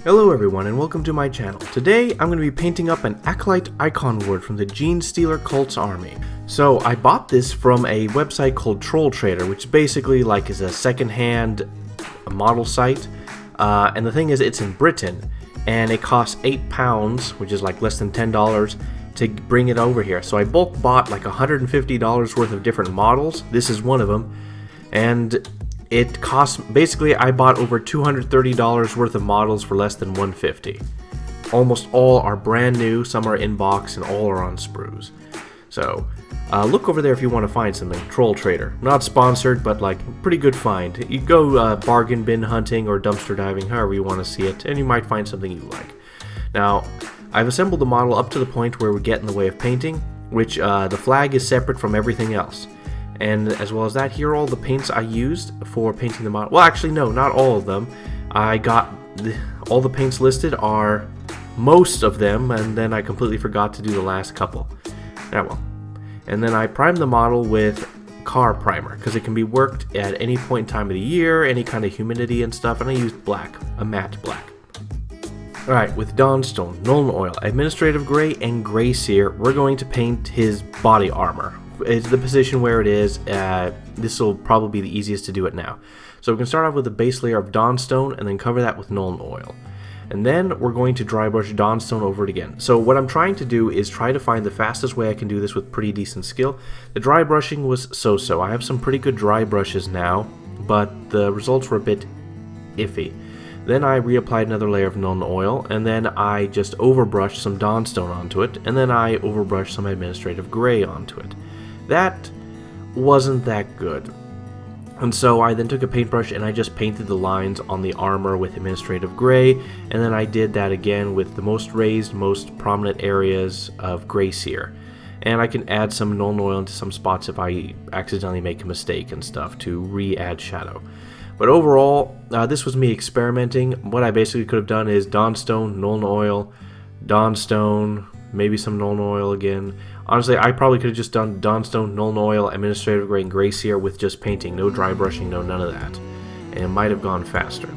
Hello everyone and welcome to my channel. Today I'm going to be painting up an Acolyte Iconward from the Genestealer Cults army. So I bought this from a website called Troll Trader, which basically is a second-hand model site. And the thing is, it's in Britain and it costs £8, which is less than $10 to bring it over here. So I bulk bought $150 worth of different models. This is one of them. And it costs, basically I bought over $230 worth of models for less than $150. Almost all are brand new, some are in box, and all are on sprues. So look over there if you want to find something. Troll Trader. Not sponsored, but pretty good find. You go bargain bin hunting or dumpster diving, however you want to see it, and you might find something you like. Now, I've assembled the model up to the point where we get in the way of painting, which the flag is separate from everything else. And as well as that, here are all the paints I used for painting the model. Well, actually, no, not all of them. I got all the paints listed are most of them, and then I completely forgot to do the last couple. Yeah, well. And then I primed the model with car primer, because it can be worked at any point in time of the year, any kind of humidity and stuff, and I used black, a matte black. Alright, with Dawnstone, Nuln Oil, Administrative Gray, and Gray Seer, we're going to paint his body armor. It's the position where it is. This will probably be the easiest to do it now. So we can start off with a base layer of Dawnstone and then cover that with Nuln Oil. And then we're going to dry brush Dawnstone over it again. So what I'm trying to do is try to find the fastest way I can do this with pretty decent skill. The dry brushing was so-so. I have some pretty good dry brushes now, but the results were a bit iffy. Then I reapplied another layer of Nuln Oil, and then I just overbrushed some Dawnstone onto it, and then I overbrushed some Administrative Gray onto it. That wasn't that good. And so I then took a paintbrush and I just painted the lines on the armor with Administrative Gray, and then I did that again with the most raised, most prominent areas of Gray Seer. And I can add some Nuln Oil into some spots if I accidentally make a mistake and stuff to re-add shadow. But overall, this was me experimenting. What I basically could have done is Dawnstone, Nuln Oil, Dawnstone, maybe some Nuln Oil again. Honestly, I probably could have just done Dawnstone, Nuln Oil, Administrative Gray, and Gray Seer with just painting. No dry brushing, no none of that. And it might have gone faster.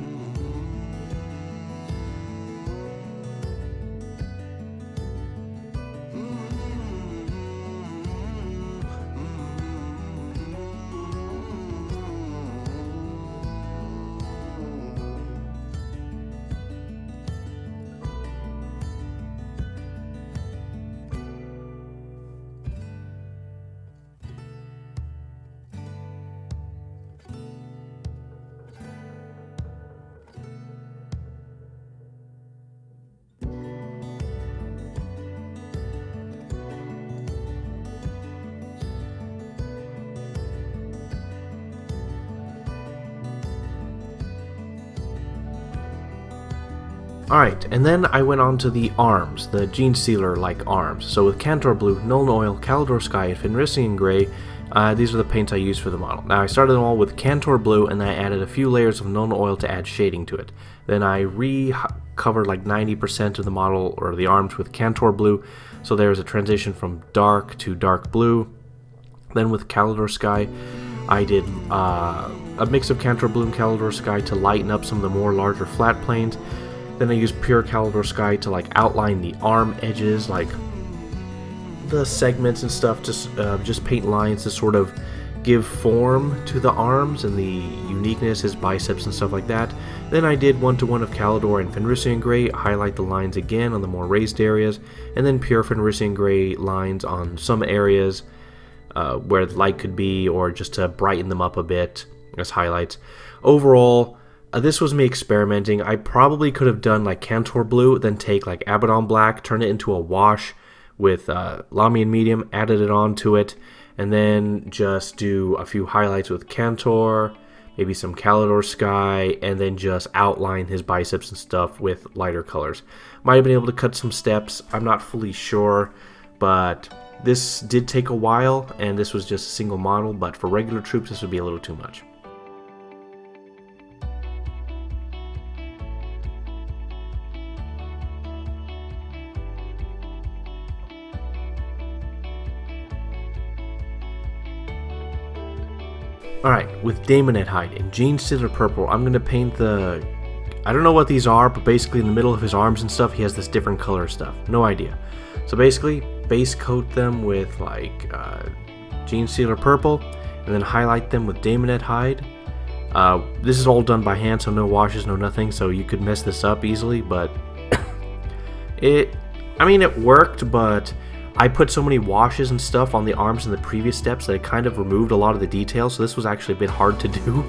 Alright, and then I went on to the arms, the Genestealer-like arms. So with Cantor Blue, Nuln Oil, Calidor Sky, and Fenrisian Gray, these are the paints I used for the model. Now I started them all with Cantor Blue, and then I added a few layers of Nuln Oil to add shading to it. Then I recovered 90% of the model, or the arms, with Cantor Blue, so there's a transition from dark to dark blue. Then with Calidor Sky, I did a mix of Cantor Blue and Calidor Sky to lighten up some of the more larger flat planes. Then I used pure Calidor Sky to outline the arm edges, the segments and stuff, just paint lines to sort of give form to the arms and the uniqueness, his biceps and stuff like that. Then I did one-to-one of Calidor and Fenrisian Gray, highlight the lines again on the more raised areas, and then pure Fenrisian Gray lines on some areas where the light could be, or just to brighten them up a bit as highlights. Overall, this was me experimenting. I probably could have done Cantor Blue, then take Abaddon Black, turn it into a wash with Lamian Medium, added it onto it, and then just do a few highlights with Cantor, maybe some Calidor Sky, and then just outline his biceps and stuff with lighter colors. Might have been able to cut some steps, I'm not fully sure, but this did take a while, and this was just a single model, but for regular troops this would be a little too much. Alright, with Daemonet Hide in Genestealer Purple, I'm going to paint the I don't know what these are, but basically in the middle of his arms and stuff, he has this different color stuff. No idea. So basically, base coat them with like Genestealer purple, and then highlight them with Daemonette hide. This is all done by hand, so no washes, no nothing, so you could mess this up easily, but it worked, but I put so many washes and stuff on the arms in the previous steps that it kind of removed a lot of the details, so this was actually a bit hard to do,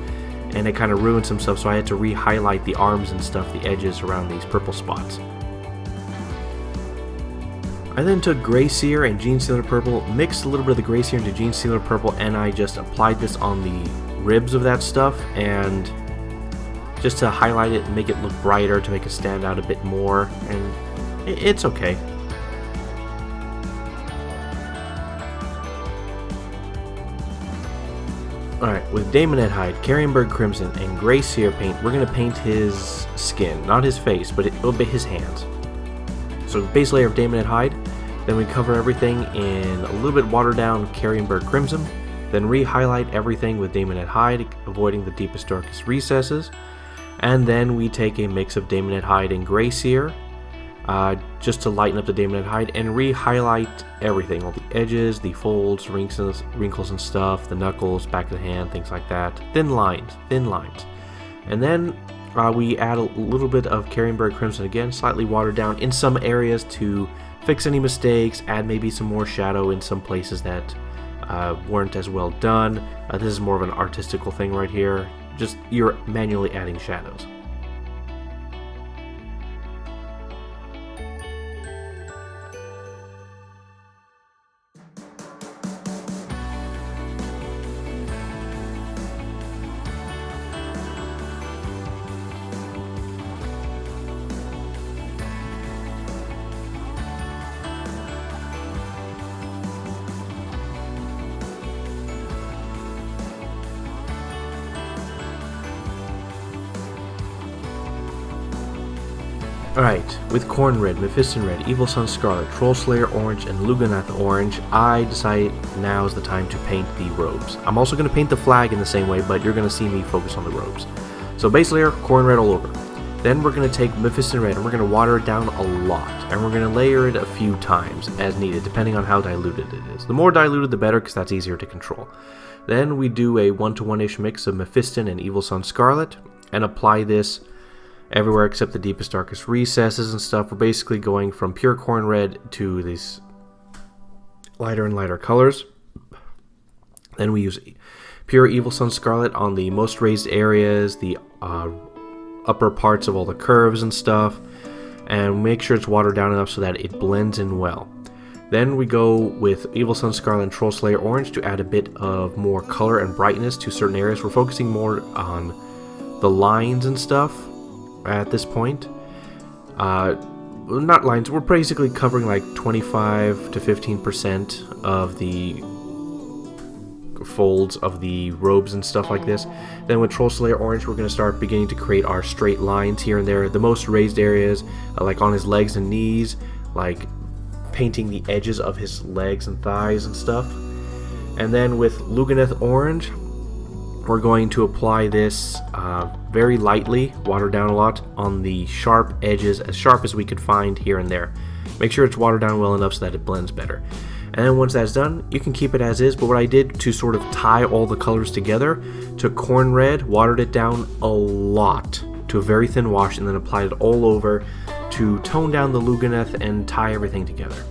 and it kind of ruined some stuff, so I had to re-highlight the arms and stuff, the edges around these purple spots. I then took Gray Seer and Genestealer Purple, mixed a little bit of the Gray Seer into Genestealer Purple, and I just applied this on the ribs of that stuff, and just to highlight it and make it look brighter, to make it stand out a bit more, and it's okay. Alright, with Daemonette hide, Carrienberg Crimson, and Gray Seer paint, we're going to paint his skin, not his face, but it'll be his hands. So base layer of Daemonette hide, then we cover everything in a little bit watered down Carrienberg Crimson, then re-highlight everything with Daemonette hide, avoiding the deepest darkest recesses, and then we take a mix of Daemonette hide and Gray Seer, just to lighten up the Daemonette hide, and re-highlight everything, all the edges, the folds, wrinkles and stuff, the knuckles, back of the hand, things like that, thin lines, and then we add a little bit of Carrienberg Crimson again, slightly watered down in some areas to fix any mistakes, add maybe some more shadow in some places that weren't as well done. This is more of an artistical thing right here, just you're manually adding shadows. Alright, with Corn Red, Mephiston Red, Evil Sun Scarlet, Troll Slayer Orange, and Lugganath Orange, I decided now is the time to paint the robes. I'm also going to paint the flag in the same way, but you're going to see me focus on the robes. So base layer, Corn Red all over. Then we're going to take Mephiston Red and we're going to water it down a lot, and we're going to layer it a few times as needed, depending on how diluted it is. The more diluted the better, because that's easier to control. Then we do a 1-to-1-ish mix of Mephiston and Evil Sun Scarlet, and apply this everywhere except the deepest darkest recesses and stuff. We're basically going from pure Corn Red to these lighter and lighter colors. Then we use pure Evil Sun Scarlet on the most raised areas, the upper parts of all the curves and stuff, and make sure it's watered down enough so that it blends in well. Then we go with Evil Sun Scarlet and Troll Slayer Orange to add a bit of more color and brightness to certain areas. We're focusing more on the lines and stuff at this point. Not lines, we're basically covering like 25 to 15% of the folds of the robes and stuff like this. Then with Troll Slayer Orange, we're going to start beginning to create our straight lines here and there. The most raised areas, like on his legs and knees, like painting the edges of his legs and thighs and stuff. And then with Lugganath Orange, we're going to apply this very lightly, watered down a lot, on the sharp edges, as sharp as we could find here and there. Make sure it's watered down well enough so that it blends better. And then once that's done, you can keep it as is, but what I did to sort of tie all the colors together, took Corn Red, watered it down a lot to a very thin wash, and then applied it all over to tone down the Lugganath and tie everything together.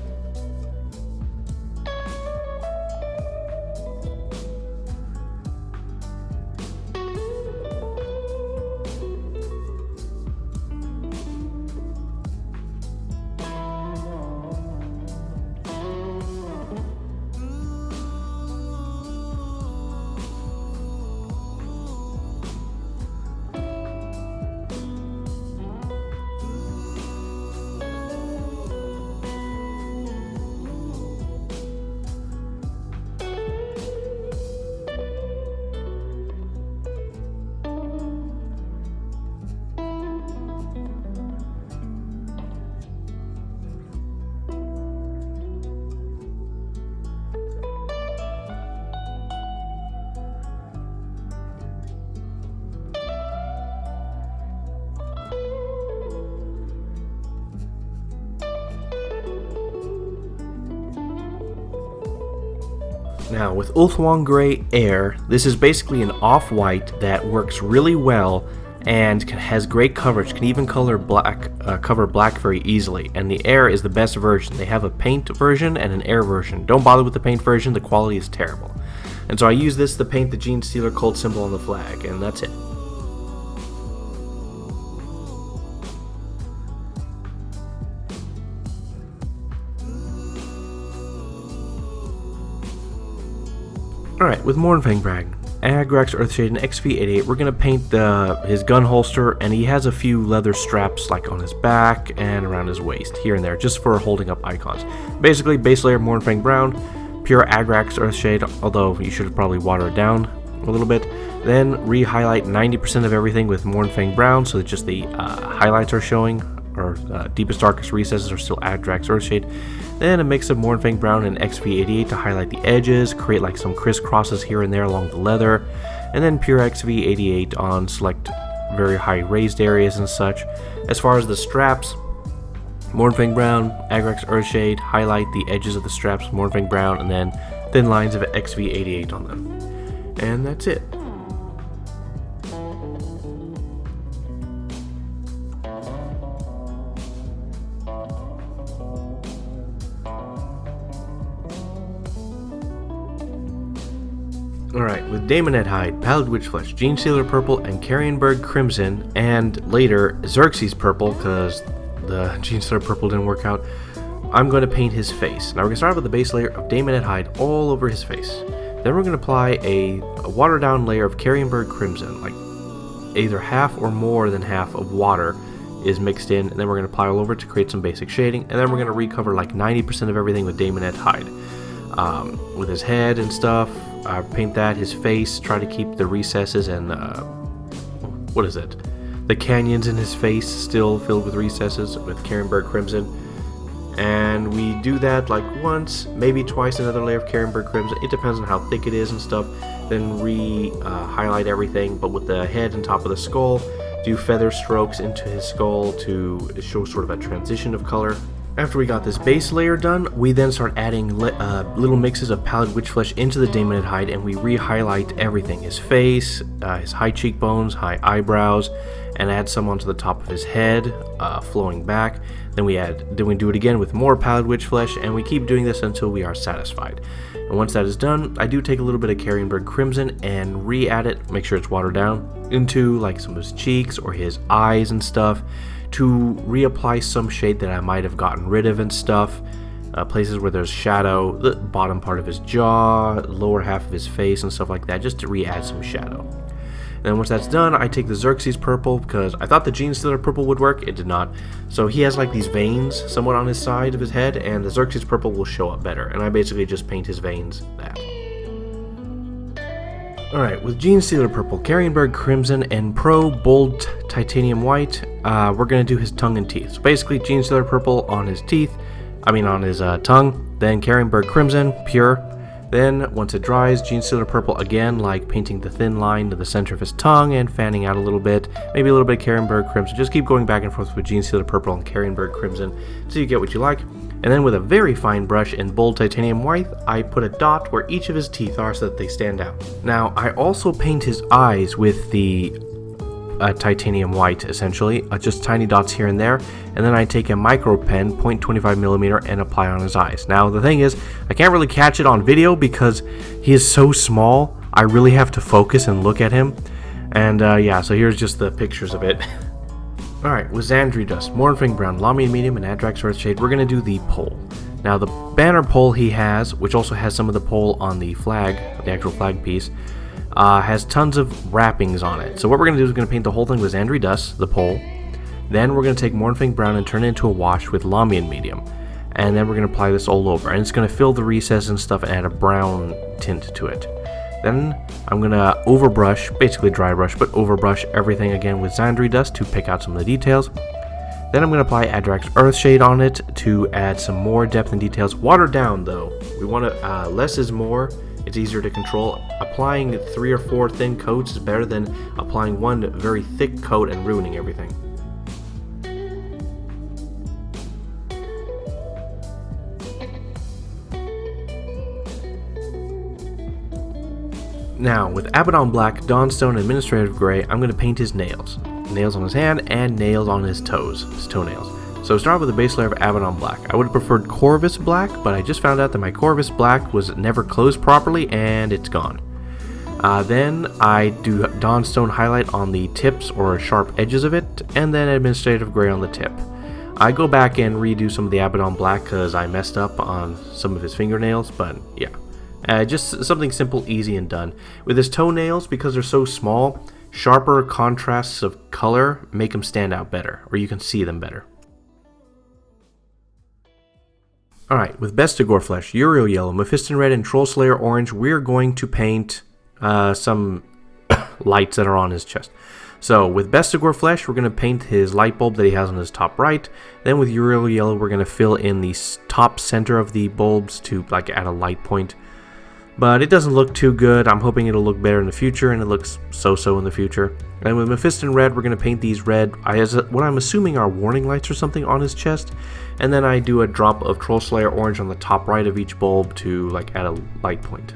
Now with Ulthuan Grey Air, this is basically an off-white that works really well and has great coverage, can even cover black very easily, and the Air is the best version. They have a paint version and an Air version. Don't bother with the paint version, the quality is terrible. And so I use this to paint the Genestealer Cult symbol on the flag, and that's it. Alright, with Mournfang, Agrax, Earthshade, and XV88, we're going to paint his gun holster, and he has a few leather straps like on his back and around his waist, here and there, just for holding up icons. Basically, base layer Mournfang Brown, pure Agrax Earthshade, although you should probably water it down a little bit. Then re-highlight 90% of everything with Mournfang Brown, so that just the highlights are showing, or deepest darkest recesses are still Agrax Earthshade. Then a mix of Mournfang Brown and XV88 to highlight the edges, create like some crisscrosses here and there along the leather, and then pure XV88 on select very high raised areas and such. As far as the straps, Mournfang Brown, Agrax Earthshade, highlight the edges of the straps, Mournfang Brown, and then thin lines of XV88 on them. And that's it. Alright, with Daemonet Hide, Pallid Witchflesh, Genestealer Purple, and Carrionburg Crimson, and later Xerxes Purple, because the Genestealer Purple didn't work out, I'm going to paint his face. Now we're going to start with the base layer of Daemonet Hide all over his face. Then we're going to apply a watered down layer of Carrionburg Crimson, like either half or more than half of water is mixed in, and then we're going to apply all over to create some basic shading, and then we're going to recover like 90% of everything with Daemonet Hide. With his head and stuff, paint that, his face, try to keep the recesses and, what is it? The canyons in his face still filled with recesses with Carrionburg Crimson. And we do that like once, maybe twice, another layer of Carrionburg Crimson. It depends on how thick it is and stuff. Then highlight everything, but with the head and top of the skull, do feather strokes into his skull to show sort of a transition of color. After we got this base layer done, we then start adding little mixes of Pallid Witchflesh into the Daemonet Hide, and we re-highlight everything. His face, his high cheekbones, high eyebrows, and add some onto the top of his head, flowing back. Then we do it again with more Pallid Witchflesh, and we keep doing this until we are satisfied. And once that is done, I do take a little bit of Carrionburg Crimson and re-add it, make sure it's watered down, into like some of his cheeks or his eyes and stuff, to reapply some shade that I might have gotten rid of and stuff, places where there's shadow, the bottom part of his jaw, lower half of his face and stuff like that, just to re-add some shadow. And then once that's done, I take the Xerxes Purple, because I thought the Genestealer Purple would work, it did not. So he has like these veins somewhat on his side of his head, and the Xerxes Purple will show up better, and I basically just paint his veins that. Alright, with Genestealer Purple, Carrionburg Crimson, and Pro Bold Titanium White, we're going to do his tongue and teeth. So basically, Genestealer Purple on his on his tongue, then Carrionburg Crimson, pure. Then, once it dries, Genestealer Purple again, like painting the thin line to the center of his tongue and fanning out a little bit, maybe a little bit of Carrionburg Crimson. Just keep going back and forth with Genestealer Purple and Carrionburg Crimson until you get what you like. And then with a very fine brush in Bold Titanium White, I put a dot where each of his teeth are so that they stand out. Now, I also paint his eyes with the titanium white, essentially, just tiny dots here and there, and then I take a micro pen, 0.25mm, and apply on his eyes. Now, the thing is, I can't really catch it on video because he is so small, I really have to focus and look at him. And yeah, so here's just the pictures of it. Alright, with Xandri Dust, Mournfang Brown, Lamian Medium, and Agrax Earthshade, we're going to do the pole. Now, the banner pole he has, which also has some of the pole on the flag, the actual flag piece, has tons of wrappings on it. So what we're going to do is we're going to paint the whole thing with Xandri Dust, the pole. Then we're going to take Mournfang Brown and turn it into a wash with Lamian Medium. And then we're going to apply this all over. And it's going to fill the recess and stuff and add a brown tint to it. Then I'm going to overbrush, basically dry brush, but overbrush everything again with Xandri Dust to pick out some of the details. Then I'm going to apply Agrax Earthshade on it to add some more depth and details. Watered down though. We want to, less is more. It's easier to control. Applying 3 or 4 thin coats is better than applying one very thick coat and ruining everything. Now, with Abaddon Black, Dawnstone, and Administrative Gray, I'm going to paint his nails. Nails on his hand and nails on his toes, his toenails. So start with a base layer of Abaddon Black. I would have preferred Corvus Black, but I just found out that my Corvus Black was never closed properly and it's gone. Then I do Dawnstone highlight on the tips or sharp edges of it, and then Administrative Gray on the tip. I go back and redo some of the Abaddon Black because I messed up on some of his fingernails, but yeah. Just something simple, easy, and done. With his toenails, because they're so small, sharper contrasts of color make them stand out better, or you can see them better. Alright, with Bestigor Flesh, Uriel Yellow, Mephiston Red, and Troll Slayer Orange, we're going to paint some lights that are on his chest. So with Bestigor Flesh, we're going to paint his light bulb that he has on his top right. Then with Uriel Yellow, we're going to fill in the top center of the bulbs to like add a light point. But it doesn't look too good. I'm hoping it'll look better in the future, and it looks so-so in the future. And with Mephiston Red, we're going to paint these red, what I'm assuming are warning lights or something on his chest. And then I do a drop of Troll Slayer Orange on the top right of each bulb to like add a light point.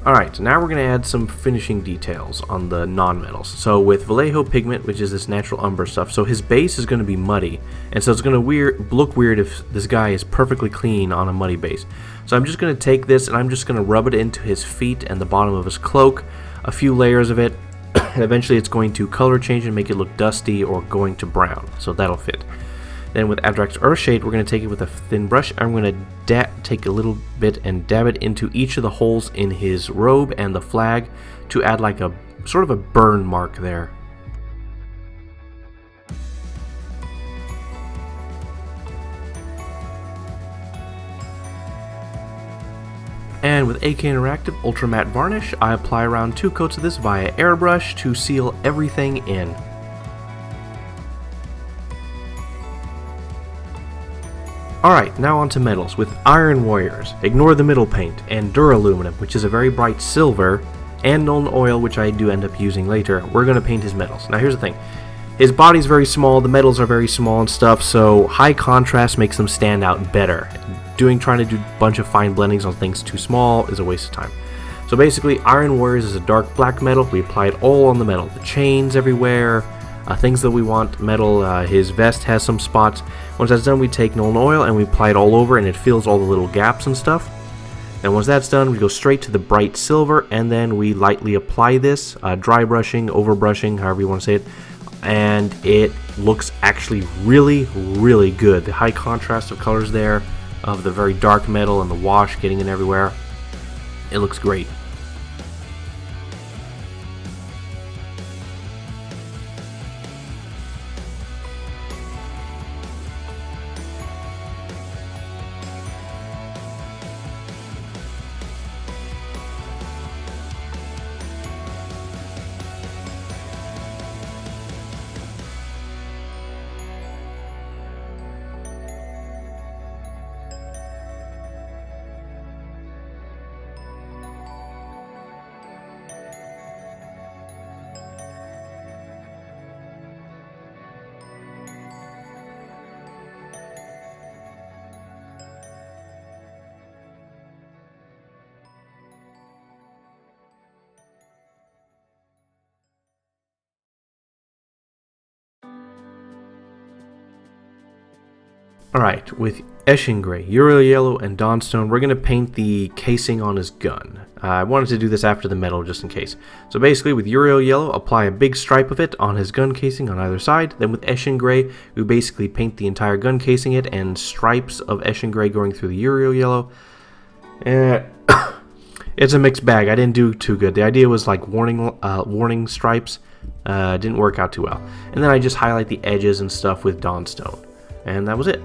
Alright, now we're going to add some finishing details on the non-metals. So with Vallejo Pigment, which is this natural umber stuff, so his base is going to be muddy, and so it's going to look weird if this guy is perfectly clean on a muddy base. So I'm just going to take this and I'm just going to rub it into his feet and the bottom of his cloak, a few layers of it, and eventually it's going to color change and make it look dusty or going to brown, so that'll fit. Then with Abdrax Earthshade, we're going to take it with a thin brush. I'm going to take a little bit and dab it into each of the holes in his robe and the flag to add like a sort of a burn mark there. And with AK Interactive Ultra Matte Varnish, I apply around 2 coats of this via airbrush to seal everything in. Alright, now on to metals. With Iron Warriors, ignore the middle paint, and Duraluminum, which is a very bright silver, and Nuln Oil, which I do end up using later, we're going to paint his metals. Now here's the thing. His body's very small, the metals are very small and stuff, so high contrast makes them stand out better. Trying to do a bunch of fine blendings on things too small is a waste of time. So basically, Iron Warriors is a dark black metal. We apply it all on the metal. The chains everywhere, things that we want metal. His vest has some spots. Once that's done, we take Nuln Oil and we apply it all over, and it fills all the little gaps and stuff. And once that's done, we go straight to the bright silver, and then we lightly apply this, dry brushing, over brushing, however you want to say it, and it looks actually really good. The high contrast of colors there, of the very dark metal and the wash getting in everywhere, it looks great. Alright, with Eshin Gray, Uriel Yellow, and Dawnstone, we're going to paint the casing on his gun. I wanted to do this after the metal just in case. So basically with Uriel Yellow, apply a big stripe of it on his gun casing on either side. Then with Eshin Gray, we basically paint the entire gun casing it and stripes of Eshin Gray going through the Uriel Yellow. It's a mixed bag. I didn't do too good. The idea was like warning stripes. Didn't work out too well. And then I just highlight the edges and stuff with Dawnstone. And that was it.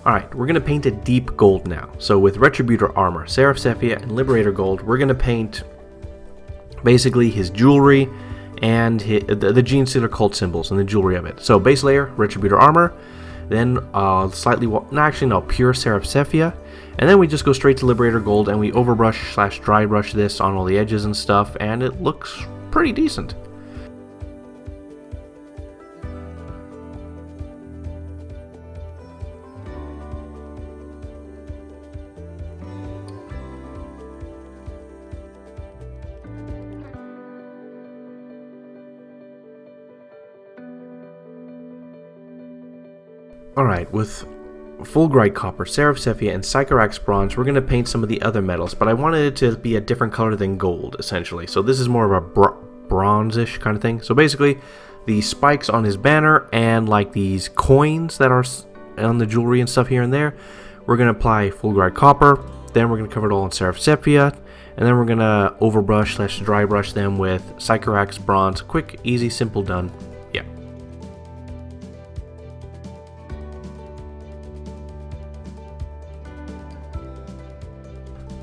Alright, we're going to paint a deep gold now. So with Retributor Armor, Seraph Sepia, and Liberator Gold, we're going to paint basically his jewelry and the Genestealer Cult symbols and the jewelry of it. So base layer, Retributor Armor, then pure Seraph Sepia, and then we just go straight to Liberator Gold and we overbrush / dry brush this on all the edges and stuff, and it looks pretty decent. Alright, with Fulgurite Copper, Seraph Sepia, and Sycorax Bronze, we're going to paint some of the other metals, but I wanted it to be a different color than gold, essentially. So this is more of a bronze-ish kind of thing. So basically, the spikes on his banner and like these coins that are on the jewelry and stuff here and there, we're going to apply Fulgurite Copper, then we're going to cover it all in Seraph Sepia, and then we're going to overbrush / dry brush them with Sycorax Bronze. Quick, easy, simple, done. Yeah.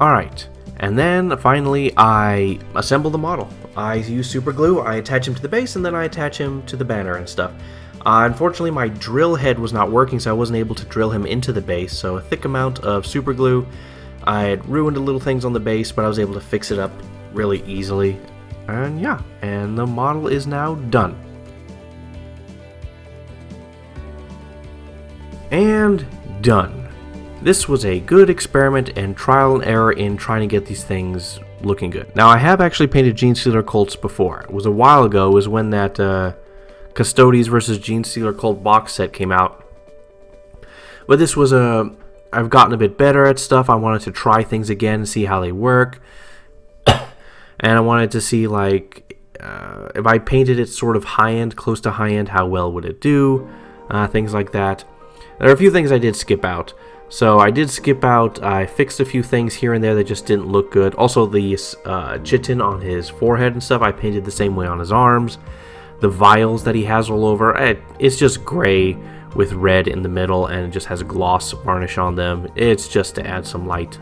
Alright, and then finally I assemble the model. I use super glue, I attach him to the base, and then I attach him to the banner and stuff. Unfortunately, my drill head was not working, so I wasn't able to drill him into the base, so a thick amount of super glue. I had ruined a little things on the base, but I was able to fix it up really easily. And yeah, and the model is now done. And done. This was a good experiment and trial and error in trying to get these things looking good. Now, I have actually painted Genestealer Cults before. It was a while ago. It was when that Custodes versus Genestealer Cult box set came out. But this was I've gotten a bit better at stuff. I wanted to try things again and see how they work. And I wanted to see, like, if I painted it sort of high-end, close to high-end, how well would it do? Things like that. There are a few things I did skip out. So I did skip out, I fixed a few things here and there that just didn't look good. Also the chitin on his forehead and stuff, I painted the same way on his arms. The vials that he has all over, it's just gray with red in the middle and it just has gloss varnish on them. It's just to add some light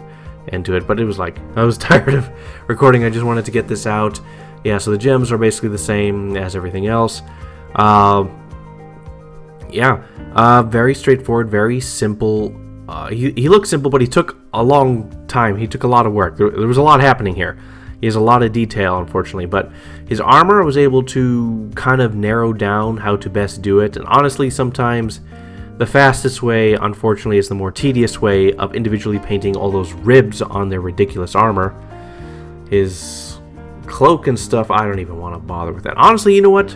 into it, but it was like, I was tired of recording, I just wanted to get this out. Yeah, so the gems are basically the same as everything else. Very straightforward, very simple. He looks simple, but he took a long time. He took a lot of work. There was a lot happening here. He has a lot of detail, unfortunately. But his armor, I was able to kind of narrow down how to best do it. And honestly, sometimes the fastest way, unfortunately, is the more tedious way of individually painting all those ribs on their ridiculous armor. His cloak and stuff, I don't even want to bother with that. Honestly, you know what?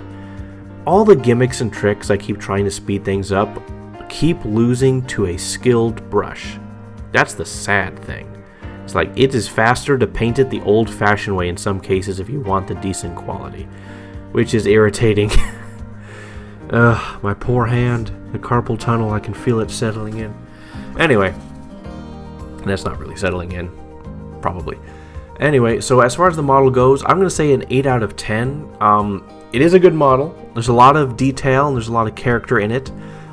All the gimmicks and tricks I keep trying to speed things up keep losing to a skilled brush. That's the sad thing. It's like, it is faster to paint it the old-fashioned way in some cases if you want the decent quality, which is irritating. Ugh, my poor hand, the carpal tunnel, I can feel it settling in. Anyway, that's not really settling in, probably. Anyway, so as far as the model goes, I'm going to say an 8 out of 10. It is a good model. There's a lot of detail and there's a lot of character in it.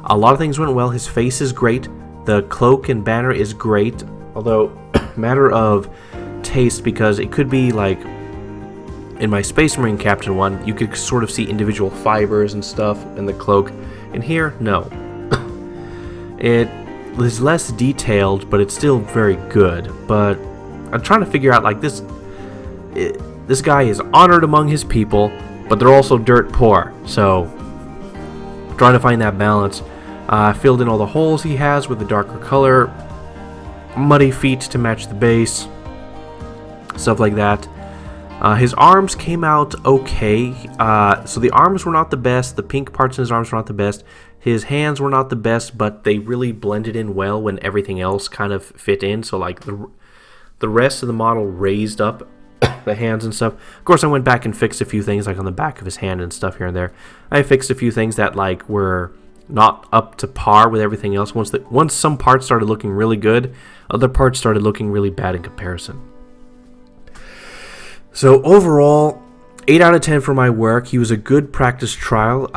A lot of things went well. His face is great. The cloak and banner is great. Although, matter of taste, because it could be like in my Space Marine Captain one, you could sort of see individual fibers and stuff in the cloak. And here, no. It is less detailed, but it's still very good. But I'm trying to figure out, like, this guy is honored among his people, but they're also dirt poor. So, trying to find that balance. Filled in all the holes he has with a darker color, muddy feet to match the base, stuff like that. His arms came out okay. So the arms were not the best, the pink parts in his arms were not the best, his hands were not the best, but they really blended in well when everything else kind of fit in. So like the rest of the model raised up the hands and stuff. Of course, I went back and fixed a few things like on the back of his hand and stuff here and there. I fixed a few things that like were not up to par with everything else. Once some parts started looking really good, other parts started looking really bad in comparison. So overall, 8 out of 10 for my work. He was a good practice trial.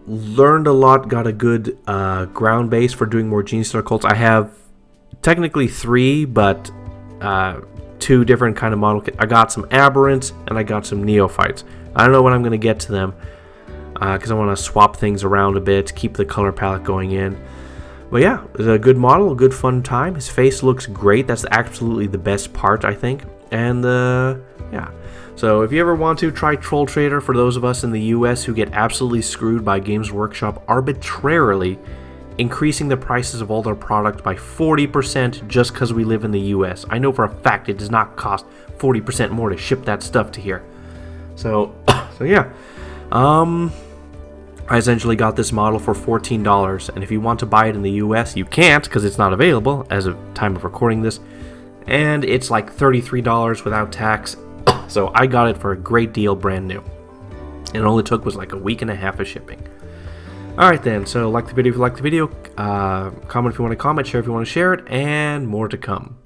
Learned a lot, got a good ground base for doing more Genestealer Cults. I have technically 3, but 2 different kind of model kits. I got some Aberrants and I got some Neophytes. I don't know when I'm going to get to them. because I want to swap things around a bit, keep the color palette going in. But yeah, it's a good model, a good fun time. His face looks great. That's absolutely the best part, I think. And yeah. So if you ever want to try Troll Trader, for those of us in the US who get absolutely screwed by Games Workshop arbitrarily increasing the prices of all their product by 40% just because we live in the US. I know for a fact it does not cost 40% more to ship that stuff to here. So yeah. I essentially got this model for $14, and if you want to buy it in the US, you can't because it's not available as of time of recording this, and it's like $33 without tax. So I got it for a great deal, brand new. And it only took was like a week and a half of shipping. Alright then, so like the video if you like the video, comment if you want to comment, share if you want to share it, and more to come.